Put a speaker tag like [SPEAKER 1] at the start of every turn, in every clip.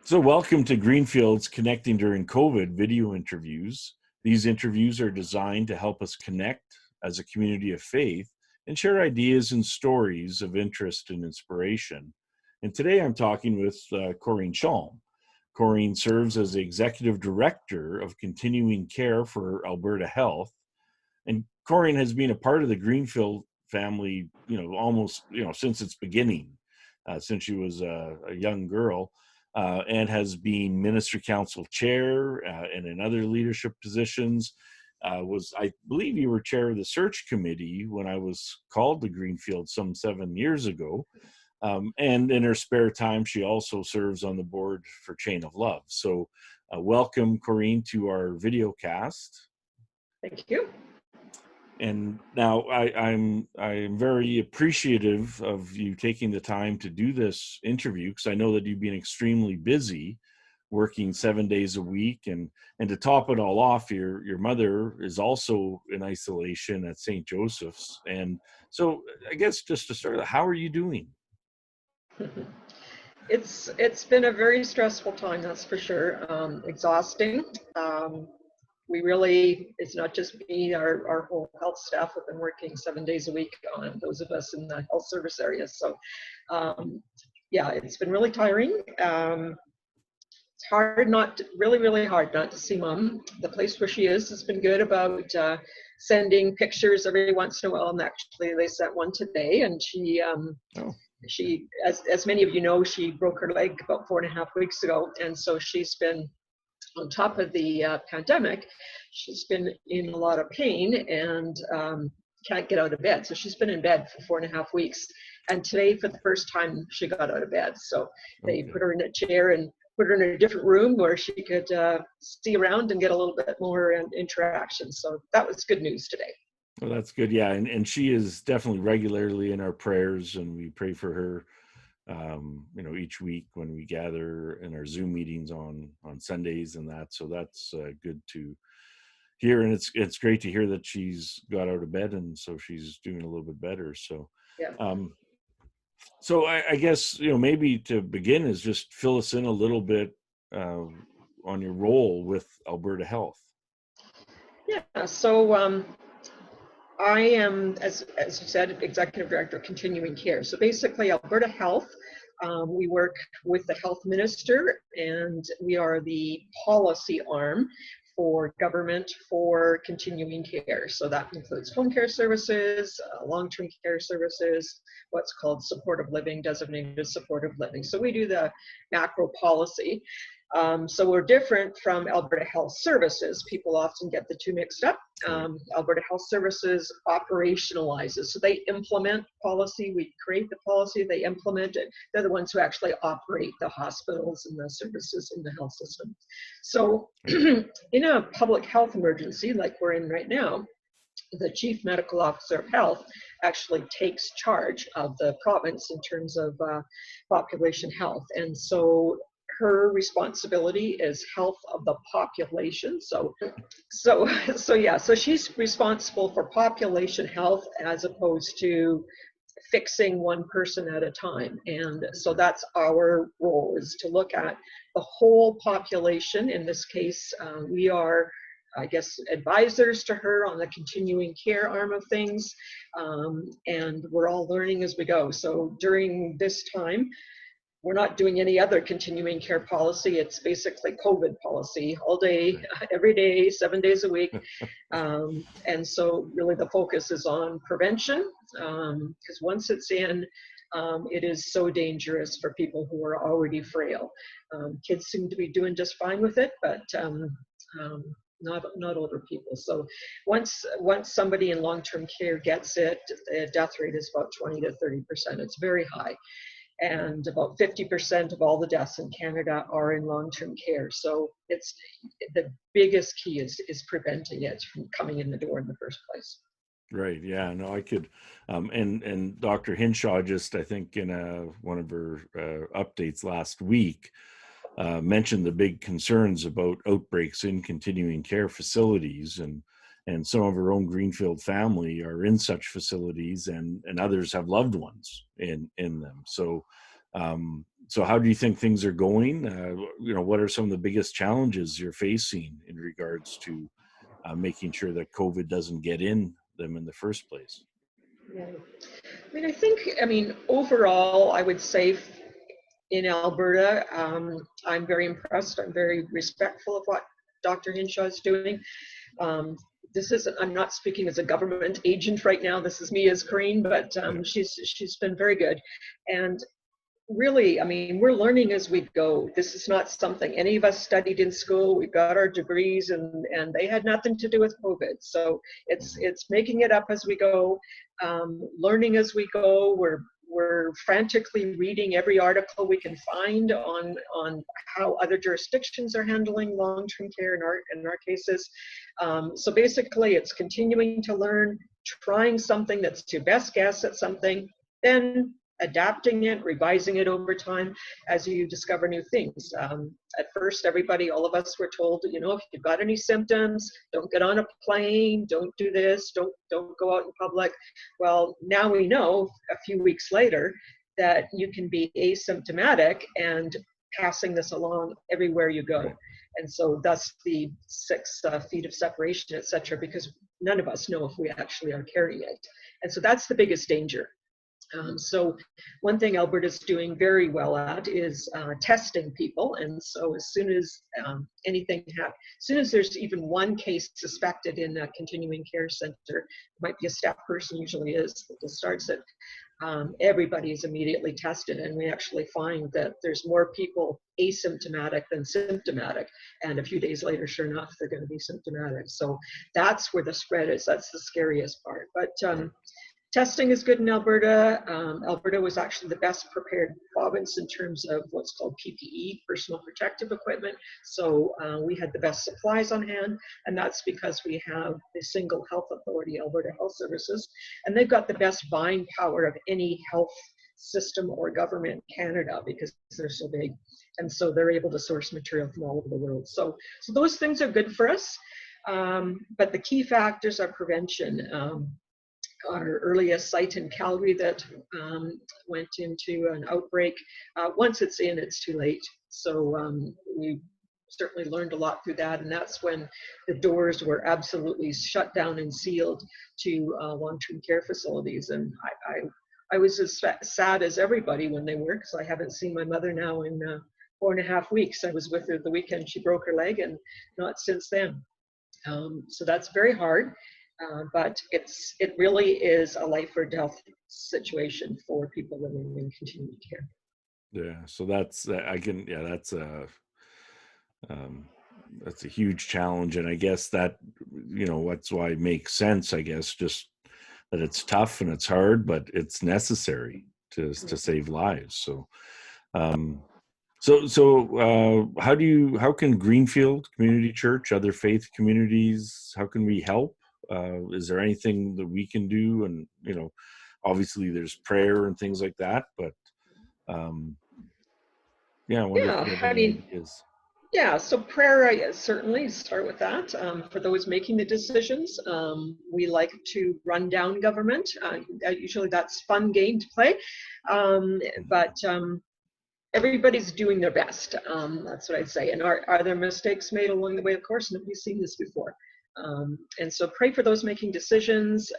[SPEAKER 1] So, welcome to Greenfield's Connecting During COVID video interviews. These interviews are designed to help us connect as a community of faith and share ideas and stories of interest and inspiration. And today I'm talking with Corrine Schalm. Corrine serves as the Executive Director of Continuing Care for Alberta Health. And Corrine has been a part of the Greenfield family, almost, since its beginning, since she was a young girl. And has been ministry council chair and in other leadership positions. I believe you were chair of the search committee when I was called to Greenfield some 7 years ago. And in her spare time, she also serves on the board for Chain of Love. So welcome, Corrine, to our video cast.
[SPEAKER 2] Thank you.
[SPEAKER 1] And now I'm very appreciative of you taking the time to do this interview, because I know that you've been extremely busy working 7 days a week, and to top it all off, your mother is also in isolation at St. Joseph's. And so I guess just to start, how are you doing?
[SPEAKER 2] It's been a very stressful time, that's for sure. Exhausting. It's not just me, our whole health staff have been working 7 days a week on those of us in the health service area. So it's been really tiring. It's really hard not to see Mom. The place where she is has been good about sending pictures every once in a while, and actually they sent one today, and she, as many of you know, she broke her leg about 4.5 weeks ago, and so she's been, on top of the pandemic, she's been in a lot of pain and can't get out of bed. So she's been in bed for 4.5 weeks. And today, for the first time, she got out of bed. So they put her in a chair and put her in a different room where she could see around and get a little bit more interaction. So that was good news today.
[SPEAKER 1] Well, that's good. Yeah. And she is definitely regularly in our prayers, and we pray for her each week when we gather in our Zoom meetings on Sundays and that. So that's good to hear. And it's great to hear that she's got out of bed, and so she's doing a little bit better. So,
[SPEAKER 2] yeah.
[SPEAKER 1] So I guess, maybe to begin is just fill us in a little bit on your role with Alberta Health.
[SPEAKER 2] Yeah. So I am, as you said, Executive Director of Continuing Care. So basically, Alberta Health, we work with the Health Minister, and we are the policy arm for government for continuing care. So that includes home care services, long-term care services, what's called supportive living, designated supportive living. So we do the macro policy. So we're different from Alberta Health Services. People often get the two mixed up. Alberta Health Services operationalizes. So they implement policy. We create the policy, they implement it. They're the ones who actually operate the hospitals and the services in the health system. So in a public health emergency like we're in right now, the Chief Medical Officer of Health actually takes charge of the province in terms of population health. And so her responsibility is health of the population. So she's responsible for population health as opposed to fixing one person at a time. And so that's our role, is to look at the whole population. In this case, we are, I guess, advisors to her on the continuing care arm of things. And we're all learning as we go. So during this time, we're not doing any other continuing care policy. It's basically COVID policy all day, every day, 7 days a week. And so really the focus is on prevention, because once it's in, it is so dangerous for people who are already frail. Kids seem to be doing just fine with it, but not older people. So once somebody in long-term care gets it, the death rate is about 20 to 30%. It's very high. And about 50% of all the deaths in Canada are in long-term care. So it's the biggest key is preventing it from coming in the door in the first place.
[SPEAKER 1] Right. Yeah. No, I could. And Dr. Hinshaw just, I think, in one of her updates last week, mentioned the big concerns about outbreaks in continuing care facilities, and some of her own Greenfield family are in such facilities, and others have loved ones in them. So So how do you think things are going? What are some of the biggest challenges you're facing in regards to making sure that COVID doesn't get in them in the first place?
[SPEAKER 2] Yeah. I mean, overall, I would say in Alberta, I'm very impressed. I'm very respectful of what Dr. Hinshaw is doing. I'm not speaking as a government agent right now. This is me as Corrine, but she's been very good. And really, I mean, we're learning as we go. This is not something any of us studied in school. We got our degrees, and they had nothing to do with COVID. So it's making it up as we go, learning as we go. We're frantically reading every article we can find on how other jurisdictions are handling long-term care in our cases. So basically, it's continuing to learn, trying something that's your best guess at something, then adapting it, revising it over time as you discover new things. At first, all of us were told, if you've got any symptoms, don't get on a plane, don't do this, don't go out in public. Well, now we know a few weeks later that you can be asymptomatic and passing this along everywhere you go.
[SPEAKER 1] Right.
[SPEAKER 2] And so thus the 6 feet of separation, et cetera, because none of us know if we actually are carrying it. And so that's the biggest danger. So one thing Alberta's doing very well at is testing people. And so as soon as as soon as there's even one case suspected in a continuing care center, it might be a staff person, usually is, that starts it, everybody is immediately tested. And we actually find that there's more people asymptomatic than symptomatic. And a few days later, sure enough, they're going to be symptomatic. So that's where the spread is. That's the scariest part. But testing is good in Alberta. Alberta was actually the best prepared province in terms of what's called PPE, personal protective equipment. So we had the best supplies on hand, and that's because we have the single health authority, Alberta Health Services, and they've got the best buying power of any health system or government in Canada because they're so big. And so they're able to source material from all over the world. So those things are good for us. But the key factors are prevention. Our earliest site in Calgary that went into an outbreak, once it's in, it's too late. So we certainly learned a lot through that, and that's when the doors were absolutely shut down and sealed to long-term care facilities. And I was as sad as everybody when they were, because I haven't seen my mother now in 4.5 weeks. I was with her the weekend she broke her leg, and not since then. So that's very hard. But it really is a life or death situation for people living in continuing care.
[SPEAKER 1] Yeah, so that's a huge challenge, and I guess that that's why it makes sense. I guess just that it's tough and it's hard, but it's necessary to save lives. So, how can Greenfield Community Church, other faith communities, how can we help? Is there anything that we can do? And obviously there's prayer and things like that, but I wonder if you have any ideas.
[SPEAKER 2] Yeah, so prayer, I certainly start with that. For those making the decisions, we like to run down government. Usually that's fun game to play, but everybody's doing their best. That's what I'd say. And are there mistakes made along the way? Of course, nobody's seen this before. And so pray for those making decisions,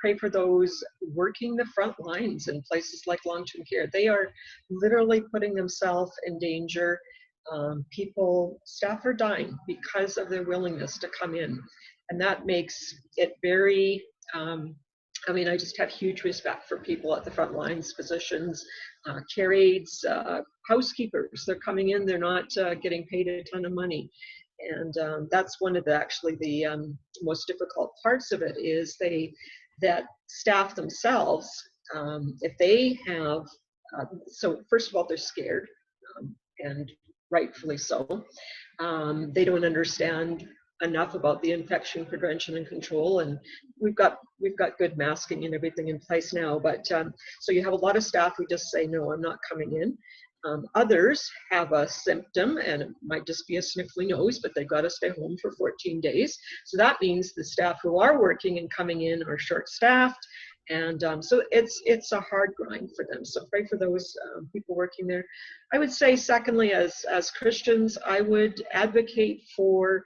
[SPEAKER 2] pray for those working the front lines in places like long-term care. They are literally putting themselves in danger. Staff are dying because of their willingness to come in. And that makes it very, I just have huge respect for people at the front lines, physicians, care aides, housekeepers. They're coming in, they're not getting paid a ton of money. And that's one of the most difficult parts of it is that staff themselves, if they have, so first of all, they're scared, and rightfully so. They don't understand enough about the infection prevention and control, and we've got good masking and everything in place now, but so you have a lot of staff who just say, no, I'm not coming in. Others have a symptom, and it might just be a sniffly nose, but they've got to stay home for 14 days. So that means the staff who are working and coming in are short-staffed, And so it's a hard grind for them. So pray for those people working there. I would say, secondly, as Christians, I would advocate for,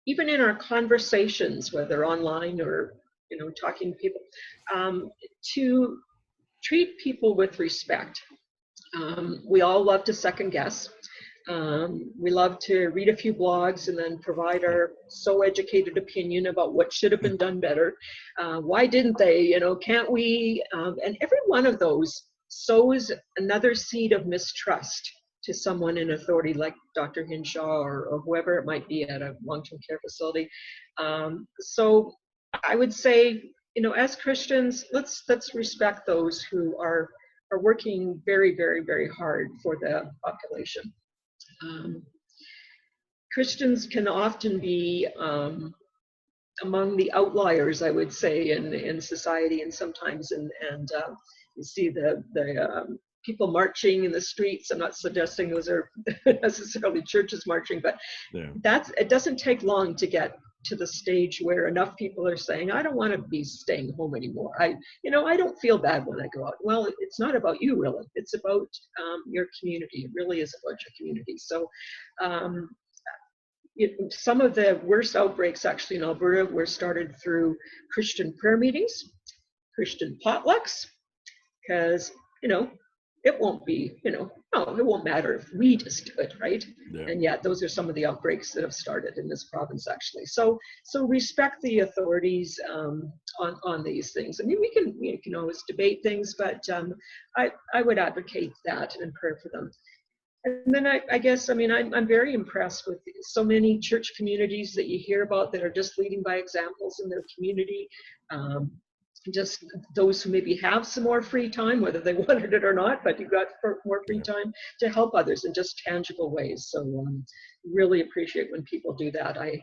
[SPEAKER 2] even in our conversations, whether online or talking to people, to treat people with respect. We all love to second guess. We love to read a few blogs and then provide our so educated opinion about what should have been done better. Why didn't they? Can't we? And every one of those sows another seed of mistrust to someone in authority, like Dr. Hinshaw or whoever it might be at a long-term care facility. So I would say, as Christians, let's respect those who are working very, very, very hard for the population. Christians can often be among the outliers, I would say, in society, and sometimes, and you see the people marching in the streets. I'm not suggesting those are necessarily churches marching, but it doesn't take long to get to the stage where enough people are saying, I don't want to be staying home anymore. I don't feel bad when I go out. Well, it's not about you, really. It's about your community. It really is about your community. So some of the worst outbreaks actually in Alberta were started through Christian prayer meetings, Christian potlucks, because, it won't be, it won't matter if we just do it, right? Yeah. And yet those are some of the outbreaks that have started in this province, actually. So respect the authorities on these things. I mean, we can always debate things, but I would advocate that and pray for them. And then I guess, I'm very impressed with so many church communities that you hear about that are just leading by examples in their community. Just those who maybe have some more free time, whether they wanted it or not, but you've got more free time to help others in just tangible ways. So really appreciate when people do that. I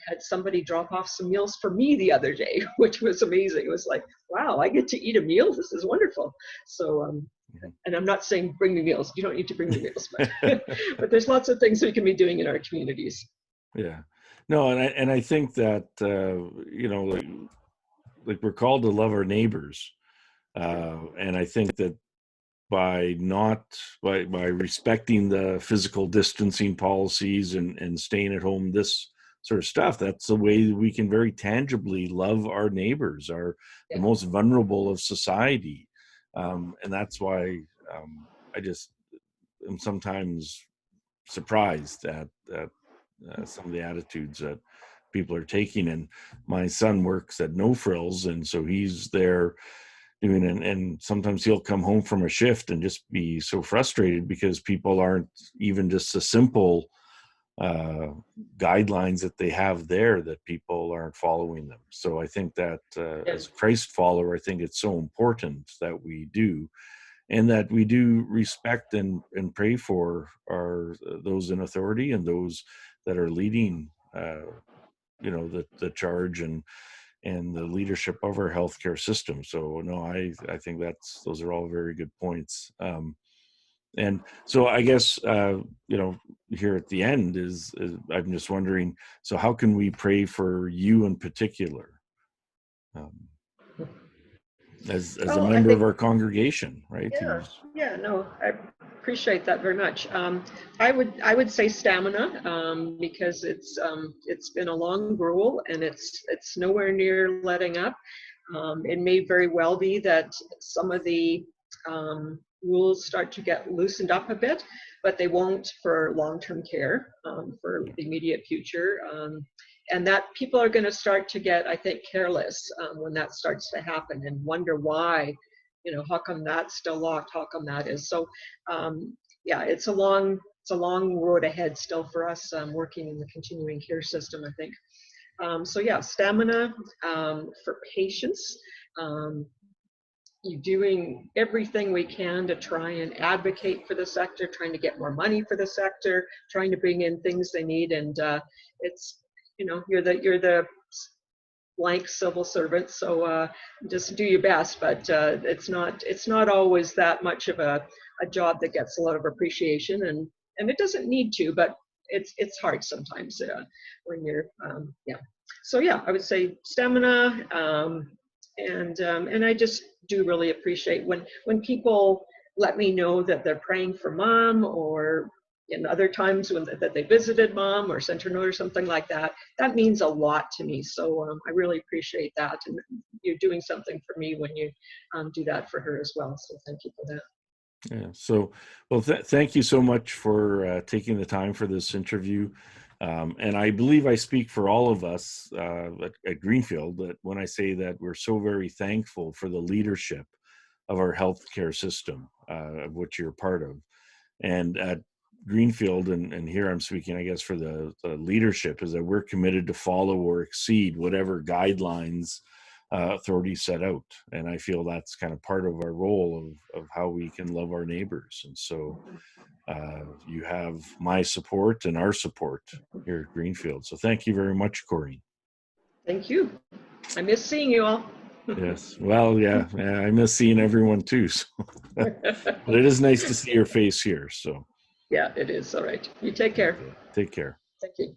[SPEAKER 2] had somebody drop off some meals for me the other day, which was amazing. It was like, wow, I get to eat a meal. This is wonderful. So, and I'm not saying bring me meals. You don't need to bring me meals, but there's lots of things we can be doing in our communities.
[SPEAKER 1] Yeah, no, and I think that like we're called to love our neighbors, and I think that by respecting the physical distancing policies and staying at home, this sort of stuff, that's the way we can very tangibly love our neighbors, the most vulnerable of society. And that's why I just am sometimes surprised at some of the attitudes that people are taking. And my son works at No Frills, and so he's there doing, and sometimes he'll come home from a shift and just be so frustrated because people aren't even just the simple guidelines that they have there, that people aren't following them. So I think that as a Christ follower, I think it's so important that we do, and that we do respect and pray for those in authority and those that are leading the charge and the leadership of our healthcare system. So no, I think those are all very good points. And so I guess here at the end is I'm just wondering, so how can we pray for you in particular, as a member of our congregation, right?
[SPEAKER 2] Yeah, no, I appreciate that very much. I would say stamina, because it's been a long gruel and it's nowhere near letting up. It may very well be that some of the rules start to get loosened up a bit, but they won't for long-term care for the immediate future. And that people are going to start to get, I think, careless when that starts to happen and wonder why, how come that's still locked? How come that is? So, it's a long road ahead still for us working in the continuing care system, I think. Stamina, for patience. You're doing everything we can to try and advocate for the sector, trying to get more money for the sector, trying to bring in things they need, and it's you're the blank civil servant, so just do your best. But it's not always that much of a job that gets a lot of appreciation, and it doesn't need to, but it's hard sometimes when you're So I would say stamina. And I just do really appreciate when people let me know that they're praying for Mom, or in other times that they visited Mom or sent her note or something like that. That means a lot to me. So I really appreciate that, and you're doing something for me when you do that for her as well. So thank you for that.
[SPEAKER 1] Yeah. So, well, thank you so much for taking the time for this interview. And I believe I speak for all of us at Greenfield that when I say that we're so very thankful for the leadership of our healthcare system, of which you're part of. And at Greenfield, and here I'm speaking, I guess, for the leadership, is that we're committed to follow or exceed whatever guidelines authorities set out. And I feel that's kind of part of our role of how we can love our neighbors. And so you have my support and our support here at Greenfield. So thank you very much, Corrine.
[SPEAKER 2] Thank you. I miss seeing you all.
[SPEAKER 1] Yes. Well, yeah, I miss seeing everyone too. So. But it is nice to see your face here. So.
[SPEAKER 2] Yeah, it is. All right. You take care.
[SPEAKER 1] Take care.
[SPEAKER 2] Thank you.